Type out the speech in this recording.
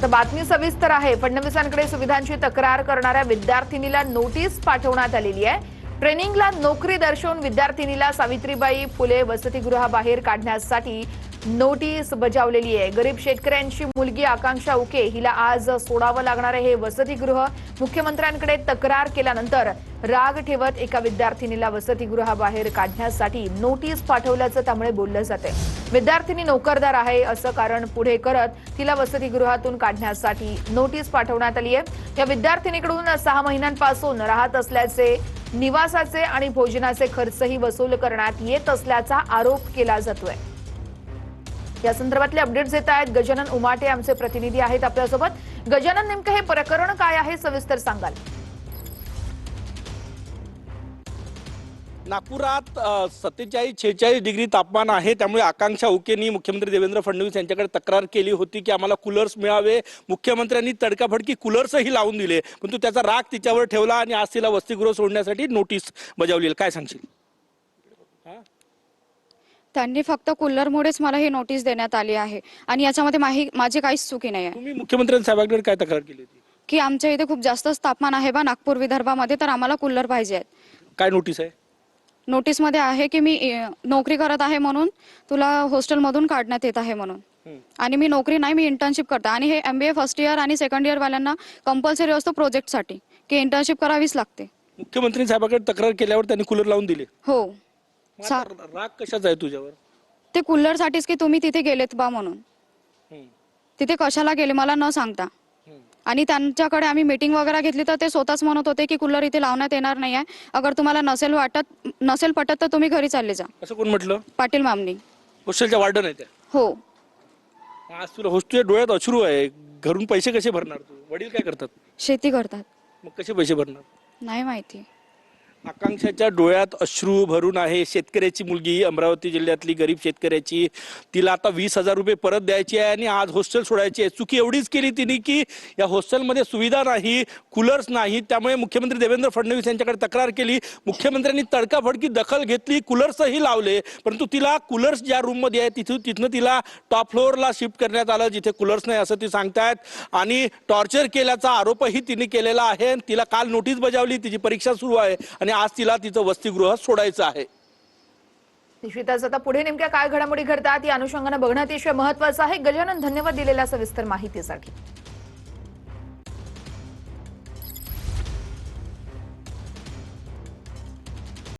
तर बातमी सविस्तर आहे। फडणवीसांकडे सुविधांची तक्रार करणाऱ्या विद्यार्थिनीला नोटीस पाठवण्यात आलेली आहे। ट्रेनिंगला नोकरी दर्शवून विद्यार्थिनीला सावित्रीबाई फुले वसतिगृहाबाहेर काढण्यासाठी नोटीस बजावलेली आहे। गरीब शेतकऱ्यांची मुलगी आकांक्षा उके हिला आज सोडावं लागणार आहे हे वसतिगृह। मुख्यमंत्र्यांकडे तक्रार केल्यानंतर राग ठेवत एका विद्यार्थिनीला वसतिगृहाबाहेर काढण्यासाठी नोटीस पाठवल्याचं त्यामुळे बोललं जाते। विद्यार्थिनी नोकरदार आहे असं कारण पुढे करत तिला वसतिगृहातून काढण्यासाठी नोटीस पाठवण्यात आली आहे। या विद्यार्थिनीकडून 6 महिन्यांपासून राहत असल्याचे, निवासाचे आणि भोजनाचे खर्चही वसूल करण्यात येत असल्याचा आरोप केला जातोय। या संदर्भातले अपडेट्स येत आहेत। गजानन उमाटे आमचे प्रतिनिधी आहेत आपल्यासोबत। गजानन, नेमकं हे प्रकरण काय आहे, सविस्तर सांगाल? नागपुरात 47-46 डिग्री तापमान आहे। त्यामुळे आकांक्षा उकेनी मुख्यमंत्री देवेंद्र फडणवीस यांच्याकडे तक्रार केली होती की आम्हाला कूलर्स मिळावे। मुख्यमंत्र्यांनी तडकाफडकी कूलर्सही लावून दिले, परंतु त्याचा राग तिच्यावर ठेवला आणि आज तिला वसतिगृह सोडण्यासाठी नोटीस बजावली। काय सांगशील? त्यांनी फक्त कूलरमुळेच मला ही नोटीस देण्यात आली आहे आणि याच्यामध्ये माझी काहीच चुकी नाही आहे। तुम्ही मुख्यमंत्र्यांसाहेबांकडे काय तक्रार केली होती? की आमच्या इथे खूप जास्तच तापमान आहे बा नागपूर विदर्भामध्ये, तर आम्हाला कूलर पाहिजे आहेत। काय नोटीस आहे? नोटीसमध्ये आहे की मी नोकरी करत आहे म्हणून तुला हॉस्टेलमधून काढण्यात येत आहे म्हणून, आणि मी नोकरी नाही, मी इंटर्नशिप करते। आणि हे MBA फर्स्ट इयर आणि सेकंड इयर वाल्यांना कंपल्सरी असतो प्रोजेक्टसाठी की इंटर्नशिप करावीच लागते। मुख्यमंत्री साहेबांकडे तक्रार केल्यावर त्यांनी कूलर लावून दिले? हो। राग कशाचा आहे तुझ्यावर? ते कूलरसाठीच की तुम्ही तिथे गेलेत बा म्हणून। तिथे कशाला गेले मला न सांगता, आणि त्यांच्याकडे आम्ही मीटिंग वगैरे घेतली तर ते स्वतःच म्हणत होते की कूलर इथे लावण्यात येणार नाही आहे, अगर तुम्हाला नसेल पटत तर तुम्ही घरी चालले जा। असं कोण म्हटलं? पाटील मामनी, हॉस्टेलच्या वार्डन आहे त्या? हो। आज तुला हॉस्टेल डोळ्यात अश्रू आहे, घरून पैसे कसे भरणार तू? वडील काय करतात? शेती करतात। मग कसे पैसे भरणार? नाही माहिती। आकांक्षाच्या डोळ्यात अश्रू भरून आहे। शेतकऱ्याची मुलगी, अमरावती जिल्ह्यातली गरीब शेतकऱ्याची, तिला आता 20,000 रुपये परत द्यायचे आहे आणि आज हॉस्टेल सोडायची आहे। चुकी एवढीच केली तिने की या हॉस्टेलमध्ये सुविधा नाही, कूलर्स नाही, त्यामुळे मुख्यमंत्री देवेंद्र फडणवीस यांच्याकडे तक्रार केली। मुख्यमंत्र्यांनी तडकाफडकी दखल घेतली, कूलर्सही लावले, परंतु तिला कूलर्स ज्या रूममध्ये आहे तिथनं तिला टॉप फ्लोअरला शिफ्ट करण्यात आलं जिथे कूलर्स नाही असं ती सांगतायत, आणि टॉर्चर केल्याचा आरोपही तिने केलेला आहे। तिला काल नोटीस बजावली, तिची परीक्षा सुरू आहे आणि आज तिला तिचं वसतिगृह सोडायचं आहे। निश्चितच आता पुढे नेमक्या काय घडामोडी घडतात या अनुषंगाने बघणं अतिशय महत्त्वाचं आहे। गजानन, धन्यवाद दिलेल्या सविस्तर माहितीसाठी।